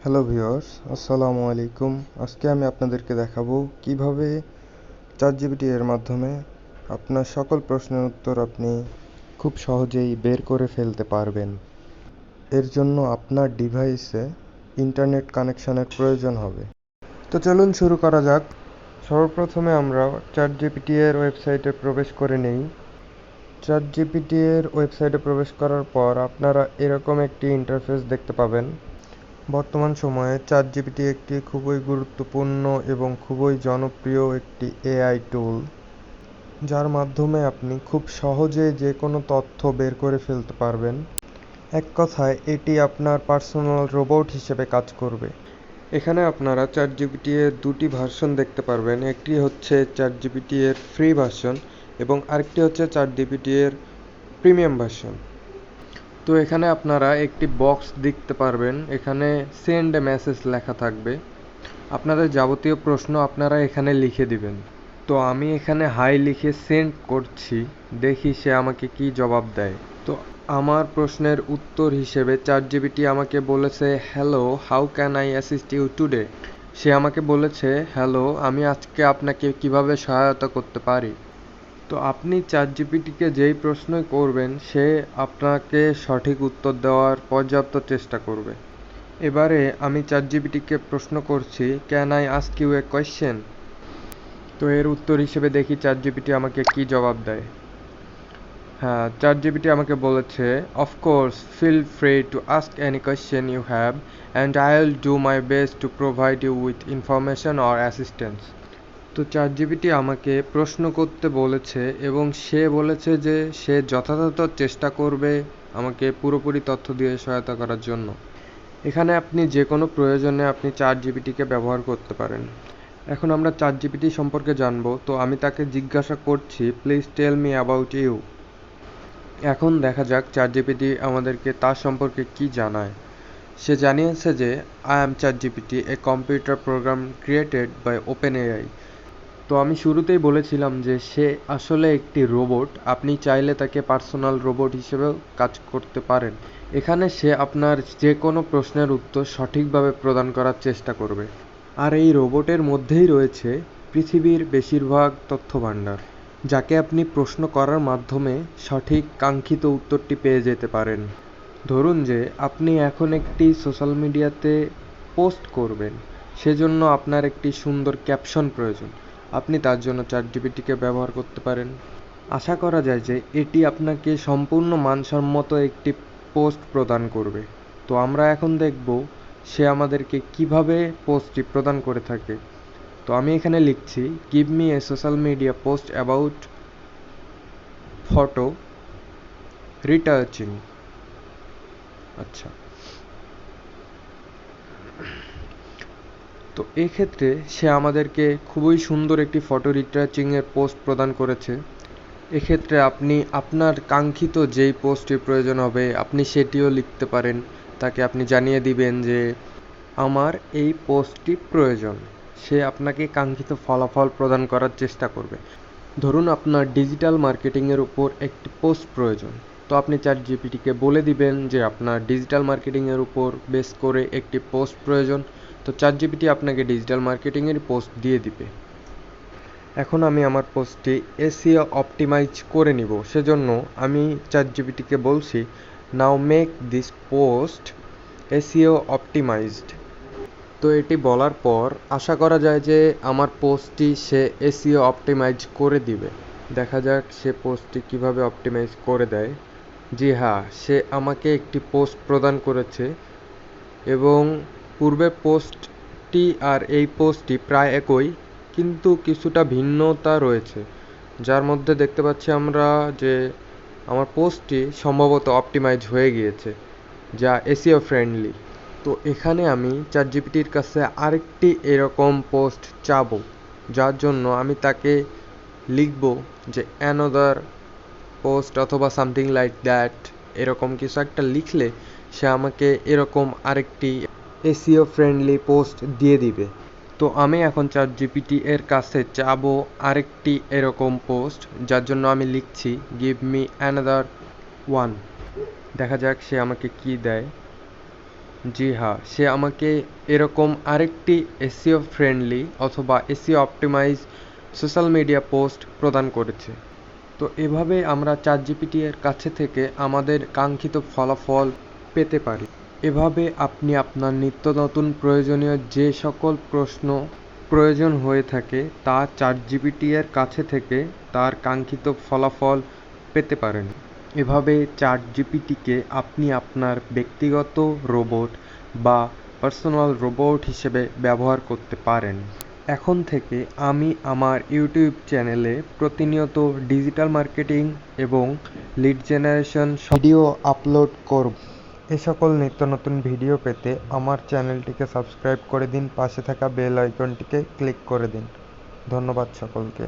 Hello viewers, আসসালামু আলাইকুম। আজকে আমি আপনাদেরকে দেখাবো কিভাবে চ্যাটজিপিটি এর মাধ্যমে আপনার সকল প্রশ্নের উত্তর আপনি খুব সহজেই বের করে ফেলতে পারবেন। এর জন্য আপনার ডিভাইসে ইন্টারনেট কানেকশনের প্রয়োজন হবে। তো চলুন শুরু করা যাক। সর্বপ্রথমে আমরা চ্যাটজিপিটি এর ওয়েবসাইটে প্রবেশ করে নেই। চ্যাটজিপিটি এর ওয়েবসাইটে প্রবেশ করার পর আপনারা এরকম একটি ইন্টারফেস দেখতে পাবেন। বর্তমান সময়ে চ্যাটজিপিটি একটি খুবই গুরুত্বপূর্ণ এবং খুবই জনপ্রিয় একটি এআই টুল, যার মাধ্যমে আপনি খুব সহজে যে কোনো তথ্য বের করে ফেলতে পারবেন। এক কথায় এটি আপনার পার্সোনাল রোবট হিসেবে কাজ করবে। এখানে আপনারা চ্যাটজিপিটি এর দুটি ভার্সন দেখতে পারবেন। একটি হচ্ছে চ্যাটজিপিটি এর ফ্রি ভার্সন এবং আরেকটি হচ্ছে চ্যাটজিপিটি এর প্রিমিয়াম ভার্সন। তো এখানে আপনারা একটি বক্স দেখতে পারবেন, এখানে সেন্ড এ মেসেজ লেখা থাকবে। আপনাদের যাবতীয় প্রশ্ন আপনারা এখানে লিখে দিবেন। তো আমি এখানে হাই লিখে সেন্ড করছি, দেখি সে আমাকে কি জবাব দেয়। তো আমার প্রশ্নের উত্তর হিসেবে চ্যাটজিপিটি আমাকে বলেছে, hello, how can I assist you today. সে আমাকে বলেছে, হ্যালো, আমি আজকে আপনাকে কিভাবে সহায়তা করতে পারি। তো আপনি চ্যাটজিপিটিকে যেই প্রশ্নই করবেন সে আপনাকে সঠিক উত্তর দেওয়ার পর্যাপ্ত চেষ্টা করবে। এবারে আমি চ্যাটজিপিটিকে প্রশ্ন করছি, can I ask you a question. তো এর উত্তর হিসেবে দেখি চ্যাটজিপিটি আমাকে কি জবাব দেয়। হ্যাঁ, চ্যাটজিপিটি আমাকে বলেছে, of course, feel free to ask any question you have and I will do my best to provide you with information or assistance. তো চ্যাটজিপিটি আমাকে প্রশ্ন করতে বলেছে এবং সে বলেছে যে সে যথাযথ চেষ্টা করবে আমাকে পুরোপুরি তথ্য দিয়ে সহায়তা করার জন্য। এখানে আপনি যে কোনো প্রয়োজনে আপনি চ্যাটজিপিটিকে ব্যবহার করতে পারেন। এখন আমরা চ্যাটজিপিটি সম্পর্কে জানবো। তো আমি তাকে জিজ্ঞাসা করছি, please tell me about you. এখন দেখা যাক চ্যাটজিপিটি আমাদেরকে তার সম্পর্কে কি জানায়। সে জানিয়েছে যে I am ChatGPT, a computer program created by OpenAI। তো আমি শুরুতেই বলেছিলাম যে সে আসলে একটি রোবট, আপনি চাইলে তাকে পার্সোনাল রোবট হিসেবেও কাজ করতে পারেন। এখানে সে আপনার যে কোনো প্রশ্নের উত্তর সঠিকভাবে প্রদান করার চেষ্টা করবে। আর এই রোবটের মধ্যেই রয়েছে পৃথিবীর বেশিরভাগ তথ্যভাণ্ডার, যাকে আপনি প্রশ্ন করার মাধ্যমে সঠিক কাঙ্ক্ষিত উত্তরটি পেয়ে যেতে পারেন। ধরুন যে আপনি এখন একটি সোশ্যাল মিডিয়াতে পোস্ট করবেন, সেজন্য আপনার একটি সুন্দর ক্যাপশন প্রয়োজন। আপনি তার জন্য চ্যাটজিপিটিকে ব্যবহার করতে পারেন। আশা করা যায় যে এটি আপনাকে সম্পূর্ণ মানসম্মত একটি পোস্ট প্রদান করবে। তো আমরা এখন দেখব সে আমাদেরকে কিভাবে পোস্টটি প্রদান করে থাকে। তো আমি এখানে লিখছি, give me a social media post about photo retouching. আচ্ছা, তো এক্ষেত্রে সে আমাদেরকে খুবই সুন্দর একটি ফটো রিটার্চিংয়ের পোস্ট প্রদান করেছে। এক্ষেত্রে আপনি আপনার কাঙ্ক্ষিত যেই পোস্টটি প্রয়োজন হবে আপনি সেটিও লিখতে পারেন। তাকে আপনি জানিয়ে দিবেন যে আমার এই পোস্টটি প্রয়োজন। সে আপনাকে কাঙ্ক্ষিত ফলাফল প্রদান করার চেষ্টা করবে। ধরুন আপনার ডিজিটাল মার্কেটিংয়ের উপর একটি পোস্ট প্রয়োজন। তো আপনি চ্যাটজিপিটিকে বলে দিবেন যে আপনার ডিজিটাল মার্কেটিংয়ের উপর বেস করে একটি পোস্ট প্রয়োজন। তো চ্যাটজিপিটি আপনাকে ডিজিটাল মার্কেটিংয়ের পোস্ট দিয়ে দিবে। এখন আমি আমার পোস্টটি এসইও অপটিমাইজ করে নিব, সেজন্য আমি চ্যাটজিপিটিকে বলছি, now make this post SEO optimised. তো এটি বলার পর আশা করা যায় যে আমার পোস্টটি সে এসইও অপটিমাইজ করে দিবে। দেখা যাক সে পোস্টটি কিভাবে অপটিমাইজ করে দেয়। জি হ্যাঁ, সে আমাকে একটি পোস্ট প্রদান করেছে এবং পূর্বের পোস্টটি আর এই পোস্টটি প্রায় একই, কিন্তু কিছুটা ভিন্নতা রয়েছে, যার মধ্যে দেখতে পাচ্ছি আমরা যে আমার পোস্টটি সম্ভবত অপটিমাইজ হয়ে গিয়েছে, যা এসইও ফ্রেন্ডলি। তো এখানে আমি চ্যাটজিপিটির কাছে আরেকটি এরকম পোস্ট চাবো, যার জন্য আমি তাকে লিখব যে অ্যানাদার পোস্ট অথবা সামথিং লাইক দ্যাট, এরকম কিছু একটা লিখলে সে আমাকে এরকম আরেকটি এসইও ফ্রেন্ডলি পোস্ট দিয়ে দিবে। তো আমি এখন চ্যাটজিপিটি এর কাছে চাবো আরেকটি এরকম পোস্ট, যার জন্য আমি লিখছি গিভ মি অ্যানাদার ওয়ান। দেখা যাক সে আমাকে কি দেয়। জি হ্যাঁ, সে আমাকে এরকম আরেকটি এসইও ফ্রেন্ডলি অথবা SEO optimize social media post প্রদান করেছে। তো এভাবে আমরা ChatGPT এর কাছে থেকে আমাদের কাঙ্ক্ষিত ফলাফল পেতে পারি। এভাবে আপনি আপনার নিত্য নতুন প্রয়োজনীয় যে সকল প্রশ্ন প্রয়োজন হয়ে থাকে তা ChatGPT এর কাছে থেকে তার কাঙ্ক্ষিত ফলাফল পেতে পারেন। এভাবে ChatGPT-কে আপনি আপনার ব্যক্তিগত রোবট বা পার্সোনাল রোবট হিসেবে ব্যবহার করতে পারেন। এখন থেকে আমি আমার ইউটিউব চ্যানেলে প্রতিনিয়ত ডিজিটাল মার্কেটিং এবং লিড জেনারেশন ভিডিও আপলোড করব। এ সকল নিত্য নতুন ভিডিও পেতে আমার চ্যানেলটিকে সাবস্ক্রাইব করে দিন, পাশে থাকা বেল আইকনটিকে ক্লিক করে দিন। ধন্যবাদ সকলকে।